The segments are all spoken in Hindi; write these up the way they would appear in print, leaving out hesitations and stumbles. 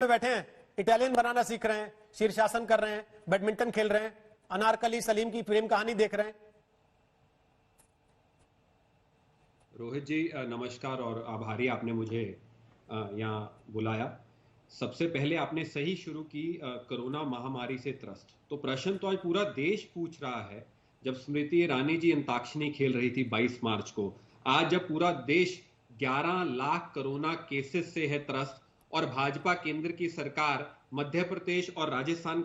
में बैठे हैं, इटालियन बनाना सीख रहे हैं, शीर्षासन कर रहे हैं, बैडमिंटन खेल रहे हैं, अनारकली सलीम की प्रेम कहानी देख रहे हैं। रोहित जी नमस्कार और आभारी आपने मुझे यहाँ बुलाया। सबसे पहले आपने सही शुरू की कोरोना महामारी से त्रस्त। तो प्रश्न तो आज पूरा देश पूछ रहा है। जब स्मृति ईरानी जी अंताक्षरी खेल रही थी 22 मार्च को, आज जब पूरा देश 11 लाख कोरोना केसेस से है त्रस्त और भाजपा केंद्र की सरकार मध्य प्रदेश और राजस्थान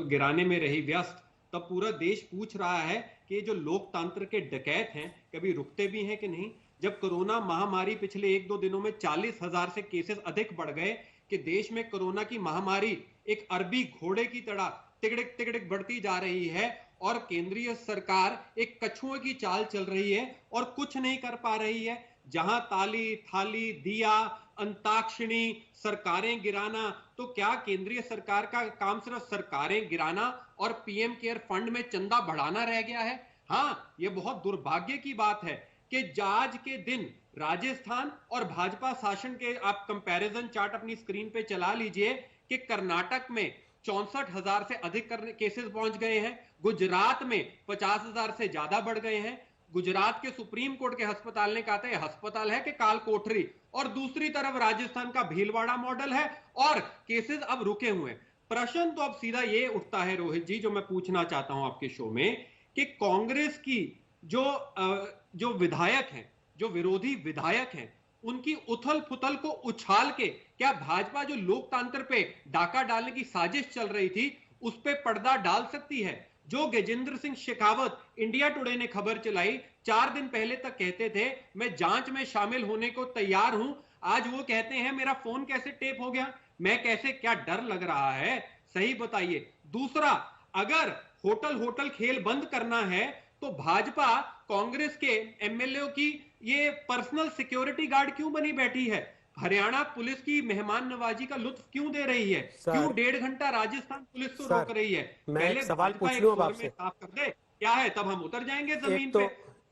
गिराने में रही व्यस्त, तब पूरा देश पूछ रहा है कि जो लोकतंत्र के डकैत हैं कभी रुकते भी हैं कि नहीं। जब कोरोना महामारी पिछले 1-2 दिनों में 40,000 से केसेस अधिक बढ़ गए कि देश में कोरोना की महामारी एक अरबी घोड़े की तरह तिगड़िक तिगड़िक बढ़ती जा रही है और केंद्रीय सरकार एक कछुए की चाल चल रही है और कुछ नहीं कर पा रही है। जहां ताली थाली दिया अंताक्षरी सरकारें गिराना, तो क्या केंद्रीय सरकार का काम सिर्फ सरकारें गिराना और पीएम केयर फंड में चंदा बढ़ाना रह गया है? हाँ, यह बहुत दुर्भाग्य की बात है कि आज के दिन राजस्थान और भाजपा शासन के आप कंपैरिजन चार्ट अपनी स्क्रीन पे चला लीजिए कि कर्नाटक में 64,000 से अधिक केसेस पहुंच गए हैं, गुजरात में 50,000 से ज्यादा बढ़ गए हैं। गुजरात के सुप्रीम कोर्ट के अस्पताल ने कहा था यह अस्पताल है कि काल कोठरी, और दूसरी तरफ राजस्थान का भीलवाड़ा मॉडल है और केसेस अब रुके हुए। प्रश्न तो अब सीधा ये उठता है रोहित जी, जो मैं पूछना चाहता हूं आपके शो में, कि कांग्रेस की जो विधायक हैं, जो विरोधी विधायक हैं, उनकी उथल पुथल को उछाल के क्या भाजपा जो लोकतंत्र पे डाका डालने की साजिश चल रही थी उस पे पर्दा डाल सकती है? जो गजेंद्र सिंह शेखावत इंडिया टुडे ने खबर चलाई 4 दिन पहले तक कहते थे मैं जांच में शामिल होने को तैयार हूं, आज वो कहते हैं मेरा फोन कैसे टेप हो गया, मैं कैसे, क्या डर लग रहा है? सही बताइए। दूसरा, अगर होटल खेल बंद करना है तो भाजपा कांग्रेस के एमएलए की ये पर्सनल सिक्योरिटी गार्ड क्यों बनी बैठी है? हरियाणा पुलिस की मेहमान नवाजी का लुत्फ क्यों दे रही है? क्यों 1.5 घंटा राजस्थान पुलिस को रोक रही है? पहले सवाल पूछ लूं अब आपसे, साफ कर दे क्या है, तब हम उतर जाएंगे जमीन पे।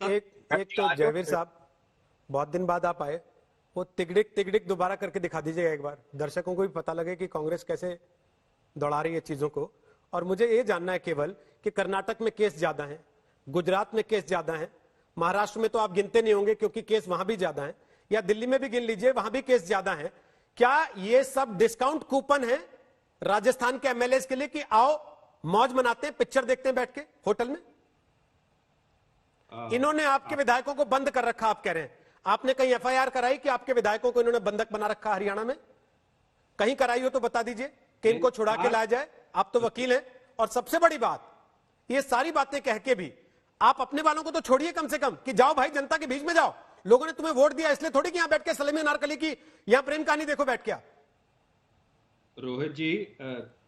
एक तो जयवीर साहब, बहुत दिन बाद आप आए, वो तिगड़िक तिगड़िक दोबारा करके दिखा दीजिएगा एक बार, दर्शकों को भी पता लगे कि कांग्रेस कैसे दौड़ा रही है चीजों को। और मुझे ये जानना है केवल कि कर्नाटक में केस ज्यादा है, गुजरात में केस ज्यादा है, महाराष्ट्र में तो आप गिनते नहीं होंगे क्योंकि केस वहां भी ज्यादा है, या दिल्ली में भी गिन लीजिए वहां भी केस ज्यादा है। क्या ये सब डिस्काउंट कूपन है राजस्थान के एमएलए के लिए कि आओ मौज मनाते हैं, पिक्चर देखते हैं बैठ के होटल में? इन्होंने आपके विधायकों को बंद कर रखा, आप कह रहे हैं। आपने कहीं एफआईआर कराई कि आपके विधायकों को इन्होंने बंधक बना रखा हरियाणा में? कहीं कराई हो तो बता दीजिए कि इनको छुड़ा के लाया जाए। आप तो वकील हैं। और सबसे बड़ी बात, ये सारी बातें कह के भी आप अपने वालों को तो छोड़िए कम से कम, कि जाओ भाई जनता के बीच में जाओ, लोगों ने तुम्हें वोट दिया इसलिए थोड़ी कि यहां बैठ के सलीम अनारकली की यहां प्रेम कहानी देखो बैठ के। रोहित जी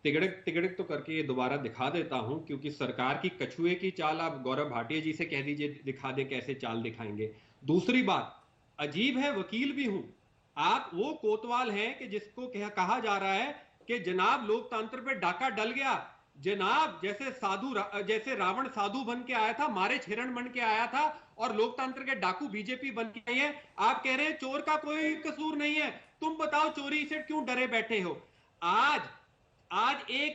तिगड़क तिगड़क तो करके ये दोबारा दिखा देता हूं, क्योंकि सरकार की कछुए की चाल आप गौरव भाटिया जी से कह दीजिए दिखा दे कैसे चाल दिखाएंगे। दूसरी बात, अजीब है, वकील भी हूं, आप वो कोतवाल हैं कि जिसको कहा जा रहा है कि जनाब लोकतंत्र पे डाका डल गया, जनाब जैसे रावण साधु बन के आया था, मारे हिरण बन के आया था और लोकतंत्र के डाकू बीजेपी बन के आई है। आप कह रहे हैं चोर का कोई कसूर नहीं है, तुम बताओ चोरी से क्यों डरे बैठे हो? आज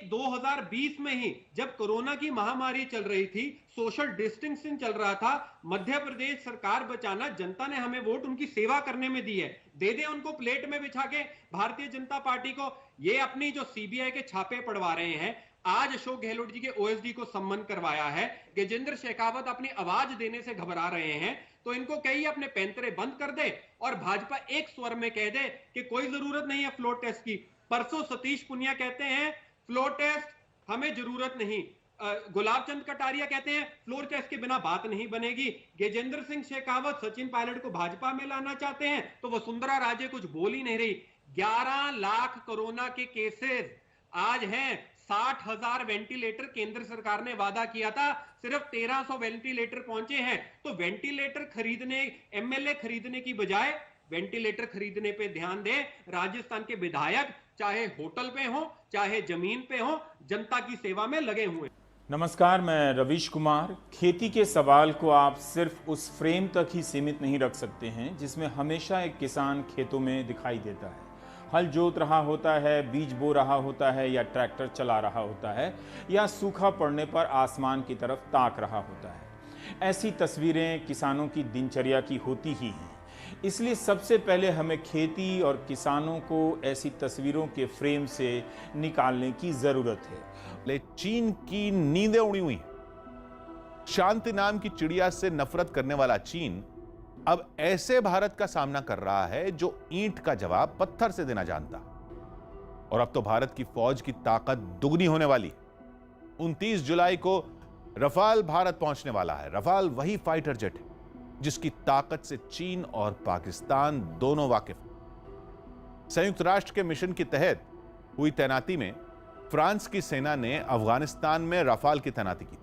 2020 में ही जब कोरोना की महामारी चल रही थी, सोशल डिस्टेंसिंग चल रहा था, मध्य प्रदेश सरकार बचाना, जनता ने हमें वोट उनकी सेवा करने में दी है, दे दे उनको प्लेट में बिछा के भारतीय जनता पार्टी को। ये अपनी जो सीबीआई के छापे पड़वा रहे हैं, आज अशोक गहलोत जी के ओएसडी को सम्मन करवाया है, गजेंद्र शेखावत अपनी आवाज देने से घबरा रहे हैं, तो इनको कहिए अपने पैंतरे बंद कर दे और भाजपा एक स्वर में कह दे कि कोई जरूरत नहीं है फ्लोर टेस्ट की। परसों सतीश पुनिया कहते हैं फ्लोर टेस्ट हमें जरूरत नहीं, गुलाब चंद कटारिया कहते हैं फ्लोर टेस्ट के बिना बात नहीं बनेगी, गजेंद्र सिंह शेखावत सचिन पायलट को भाजपा में लाना चाहते हैं, तो वसुंधरा राजे कुछ बोल ही नहीं रही। 11 लाख कोरोना के केसेस आज हैं, 60,000 वेंटिलेटर केंद्र सरकार ने वादा किया था, सिर्फ 1300 वेंटिलेटर पहुंचे हैं। तो वेंटिलेटर खरीदने, एमएलए खरीदने की बजाय वेंटिलेटर खरीदने पे ध्यान दे राजस्थान के विधायक, चाहे होटल पे हो चाहे जमीन पे हो, जनता की सेवा में लगे हुए। नमस्कार, मैं रवीश कुमार। खेती के सवाल को आप सिर्फ उस फ्रेम तक ही सीमित नहीं रख सकते हैं जिसमें हमेशा एक किसान खेतों में दिखाई देता है। हल जोत रहा होता है, बीज बो रहा होता है या ट्रैक्टर चला रहा होता है या सूखा पड़ने पर आसमान की तरफ ताक रहा होता है। ऐसी तस्वीरें किसानों की दिनचर्या की होती ही हैं। इसलिए सबसे पहले हमें खेती और किसानों को ऐसी तस्वीरों के फ्रेम से निकालने की जरूरत है। ले चीन की नींदें उड़ी हुई। शांति नाम की चिड़िया से नफरत करने वाला चीन अब ऐसे भारत का सामना कर रहा है जो ईंट का जवाब पत्थर से देना जानता। और अब तो भारत की फौज की ताकत दुगनी होने वाली। 29 जुलाई को रफाल भारत पहुंचने वाला है। रफाल वही फाइटर जेट है जिसकी ताकत से चीन और पाकिस्तान दोनों वाकिफ हैं। संयुक्त राष्ट्र के मिशन के तहत हुई तैनाती में फ्रांस की सेना ने अफगानिस्तान में रफाल की तैनाती की थी।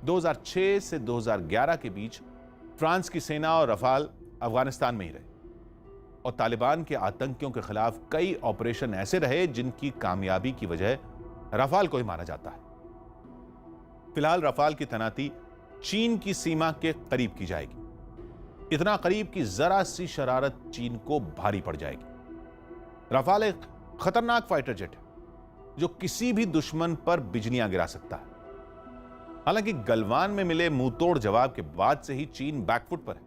2006 से 2011 के बीच फ्रांस की सेना और रफाल अफगानिस्तान में ही रहे और तालिबान के आतंकियों के खिलाफ कई ऑपरेशन ऐसे रहे जिनकी कामयाबी की वजह रफाल को ही माना जाता है। फिलहाल रफाल की तैनाती चीन की सीमा के करीब की जाएगी। इतना करीब कि जरा सी शरारत चीन को भारी पड़ जाएगी। रफाल एक खतरनाक फाइटर जेट है जो किसी भी दुश्मन पर बिजलियां गिरा सकता है। हालांकि गलवान में मिले मुंहतोड़ जवाब के बाद से ही चीन बैकफुट पर है।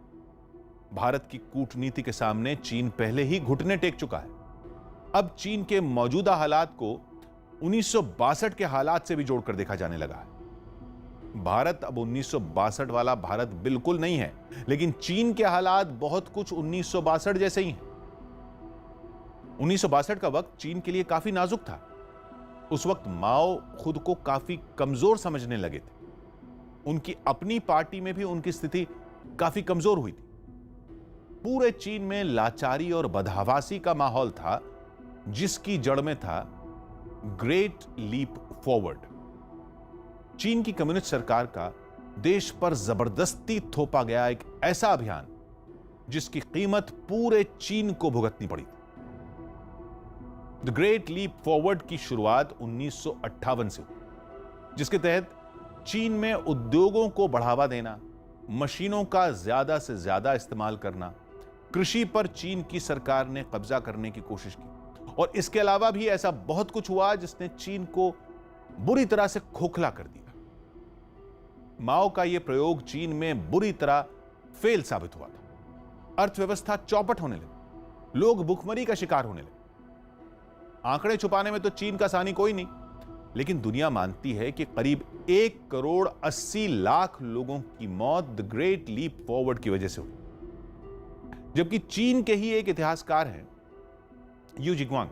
भारत की कूटनीति के सामने चीन पहले ही घुटने टेक चुका है। अब चीन के मौजूदा हालात को 1962 के हालात से भी जोड़कर देखा जाने लगा है। भारत अब 1962 वाला भारत बिल्कुल नहीं है, लेकिन चीन के हालात बहुत कुछ 1962 जैसे ही हैं। 1962 का वक्त चीन के लिए काफी नाजुक था। उस वक्त माओ खुद को काफी कमजोर समझने लगे थे। उनकी अपनी पार्टी में भी उनकी स्थिति काफी कमजोर हुई थी। पूरे चीन में लाचारी और बदहवासी का माहौल था जिसकी जड़ में था ग्रेट लीप फॉरवर्ड। चीन की कम्युनिस्ट सरकार का देश पर जबरदस्ती थोपा गया एक ऐसा अभियान जिसकी कीमत पूरे चीन को भुगतनी पड़ी। द ग्रेट लीप फॉरवर्ड की शुरुआत 1958 से हुई, जिसके तहत चीन में उद्योगों को बढ़ावा देना, मशीनों का ज्यादा से ज्यादा इस्तेमाल करना, कृषि पर चीन की सरकार ने कब्जा करने की कोशिश की और इसके अलावा भी ऐसा बहुत कुछ हुआ जिसने चीन को बुरी तरह से खोखला कर दिया। माओ का यह प्रयोग चीन में बुरी तरह फेल साबित हुआ था। अर्थव्यवस्था चौपट होने लगी, लोग भुखमरी का शिकार होने लगे। आंकड़े छुपाने में तो चीन का सानी कोई नहीं, लेकिन दुनिया मानती है कि करीब 1,80,00,000 लोगों की मौत द ग्रेट लीप फॉरवर्ड की वजह से हुई। जबकि चीन के ही एक इतिहासकार हैं यू जिग्वांग,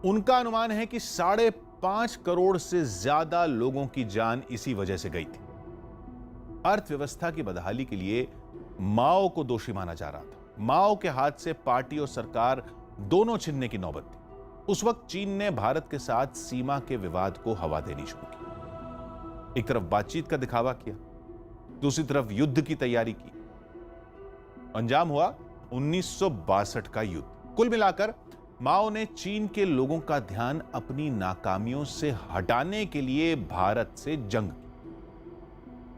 उनका अनुमान है कि 5.5 करोड़ से ज्यादा लोगों की जान इसी वजह से गई थी। अर्थव्यवस्था की बदहाली के लिए माओ को दोषी माना जा रहा था। माओ के हाथ से पार्टी और सरकार दोनों छिनने की नौबत थी। उस वक्त चीन ने भारत के साथ सीमा के विवाद को हवा देनी शुरू की। एक तरफ बातचीत का दिखावा किया, दूसरी तरफ युद्ध की तैयारी की। अंजाम हुआ 1962 का युद्ध। कुल मिलाकर माओ ने चीन के लोगों का ध्यान अपनी नाकामियों से हटाने के लिए भारत से जंग की।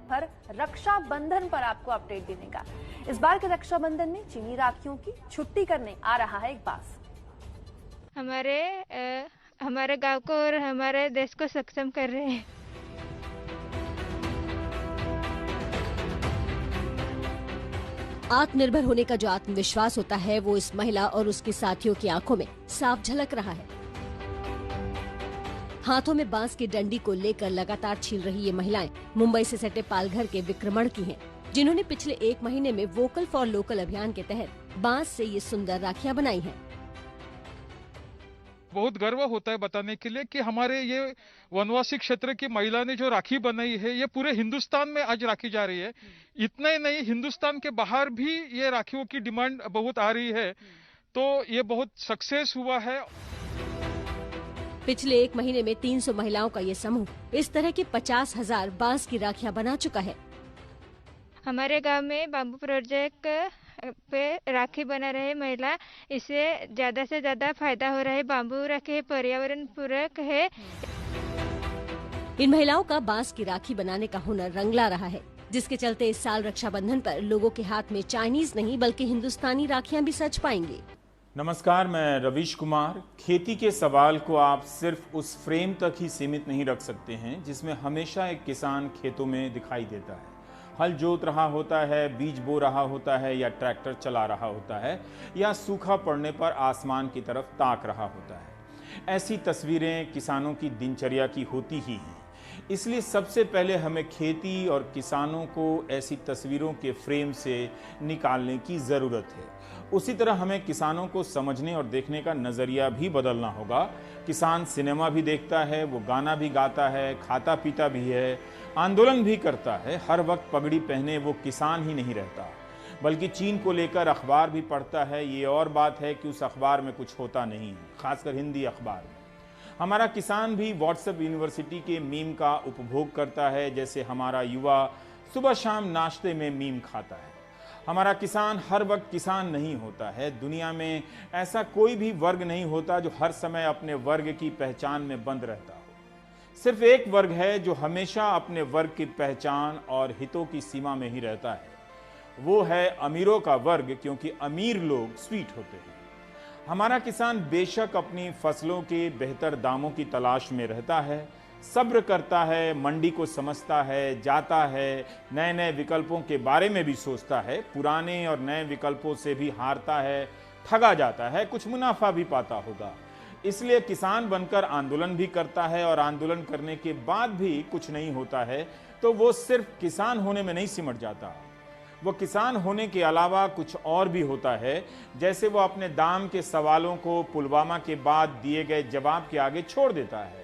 हर रक्षाबंधन पर आपको अपडेट देने का। इस बार के रक्षाबंधन में चीनी राखियों की छुट्टी करने आ रहा है एक बास। हमारे गांव को और हमारे देश को सक्षम कर रहे हैं। आत्मनिर्भर होने का जो आत्मविश्वास होता है वो इस महिला और उसके साथियों की आंखों में साफ झलक रहा है। हाथों में बांस की डंडी को लेकर लगातार छील रही ये महिलाएं मुंबई से सटे पालघर के विक्रमण की हैं, जिन्होंने पिछले 1 महीने में वोकल फॉर लोकल अभियान के तहत बांस से ये सुंदर राखियां बनाई हैं। बहुत गर्व होता है बताने के लिए कि हमारे ये वनवासी क्षेत्र की महिला ने जो राखी बनाई है ये पूरे हिंदुस्तान में आज राखी जा रही है। इतना ही नहीं, हिंदुस्तान के बाहर भी ये राखियों की डिमांड बहुत आ रही है, तो ये बहुत सक्सेस हुआ है। पिछले 1 महीने में 300 महिलाओं का ये समूह इस तरह की 50,000 बांस की राखियां बना चुका है। हमारे गांव में बांबू प्रोजेक्ट पे राखी बना रहे महिला, इससे ज्यादा से ज्यादा फायदा हो रहा है। बांबू राखी पर्यावरण पूरक है। इन महिलाओं का बांस की राखी बनाने का हुनर रंग ला रहा है, जिसके चलते इस साल रक्षाबंधन पर लोगों के हाथ में चाइनीज नहीं बल्कि हिंदुस्तानी राखियां भी सज पाएंगी। नमस्कार, मैं रवीश कुमार। खेती के सवाल को आप सिर्फ उस फ्रेम तक ही सीमित नहीं रख सकते हैं जिसमें हमेशा एक किसान खेतों में दिखाई देता है। हल जोत रहा होता है, बीज बो रहा होता है, या ट्रैक्टर चला रहा होता है, या सूखा पड़ने पर आसमान की तरफ ताक रहा होता है। ऐसी तस्वीरें किसानों की दिनचर्या की होती ही हैं। इसलिए सबसे पहले हमें खेती और किसानों को ऐसी तस्वीरों के फ्रेम से निकालने की ज़रूरत है। उसी तरह हमें किसानों को समझने और देखने का नज़रिया भी बदलना होगा। किसान सिनेमा भी देखता है, वो गाना भी गाता है, खाता पीता भी है, आंदोलन भी करता है। हर वक्त पगड़ी पहने वो किसान ही नहीं रहता, बल्कि चीन को लेकर अखबार भी पढ़ता है। ये और बात है कि उस अखबार में कुछ होता नहीं है, खासकर हिंदी अखबार में। हमारा किसान भी व्हाट्सएप यूनिवर्सिटी के मीम का उपभोग करता है, जैसे हमारा युवा सुबह शाम नाश्ते में मीम खाता है। हमारा किसान हर वक्त किसान नहीं होता है। दुनिया में ऐसा कोई भी वर्ग नहीं होता जो हर समय अपने वर्ग की पहचान में बंद रहता हो। सिर्फ एक वर्ग है जो हमेशा अपने वर्ग की पहचान और हितों की सीमा में ही रहता है। वो है अमीरों का वर्ग, क्योंकि अमीर लोग स्वीट होते हैं। हमारा किसान बेशक अपनी फसलों के बेहतर दामों की तलाश में रहता है, सब्र करता है, मंडी को समझता है, जाता है, नए नए विकल्पों के बारे में भी सोचता है, पुराने और नए विकल्पों से भी हारता है, ठगा जाता है, कुछ मुनाफा भी पाता होगा। इसलिए किसान बनकर आंदोलन भी करता है, और आंदोलन करने के बाद भी कुछ नहीं होता है तो वो सिर्फ किसान होने में नहीं सिमट जाता। वो किसान होने के अलावा कुछ और भी होता है। जैसे वो अपने दाम के सवालों को पुलवामा के बाद दिए गए जवाब के आगे छोड़ देता है।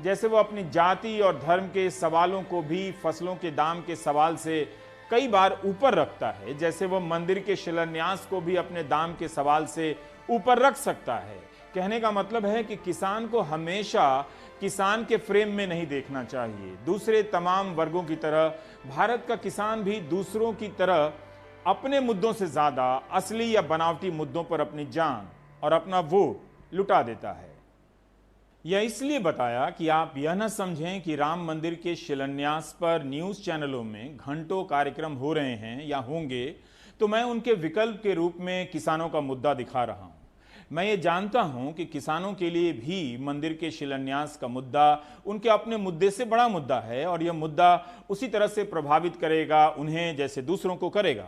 जैसे वो अपनी जाति और धर्म के सवालों को भी फसलों के दाम के सवाल से कई बार ऊपर रखता है। जैसे वो मंदिर के शिलान्यास को भी अपने दाम के सवाल से ऊपर रख सकता है। कहने का मतलब है कि किसान को हमेशा किसान के फ्रेम में नहीं देखना चाहिए। दूसरे तमाम वर्गों की तरह भारत का किसान भी दूसरों की तरह अपने मुद्दों से ज्यादा असली या बनावटी मुद्दों पर अपनी जान और अपना वोट लुटा देता है। यह इसलिए बताया कि आप यह न समझें कि राम मंदिर के शिलान्यास पर न्यूज चैनलों में घंटों कार्यक्रम हो रहे हैं या होंगे तो मैं उनके विकल्प के रूप में किसानों का मुद्दा दिखा रहा हूं। मैं ये जानता हूं कि किसानों के लिए भी मंदिर के शिलान्यास का मुद्दा उनके अपने मुद्दे से बड़ा मुद्दा है, और यह मुद्दा उसी तरह से प्रभावित करेगा उन्हें जैसे दूसरों को करेगा।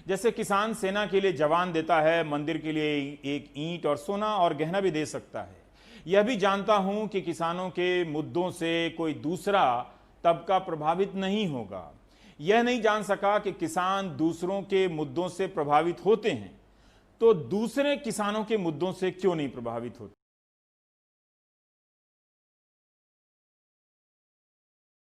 जैसे किसान सेना के लिए जवान देता है, मंदिर के लिए एक ईंट और सोना और गहना भी दे सकता है। यह भी जानता हूं कि किसानों के मुद्दों से कोई दूसरा तबका प्रभावित नहीं होगा। यह नहीं जान सका कि किसान दूसरों के मुद्दों से प्रभावित होते हैं, तो दूसरे किसानों के मुद्दों से क्यों नहीं प्रभावित होते।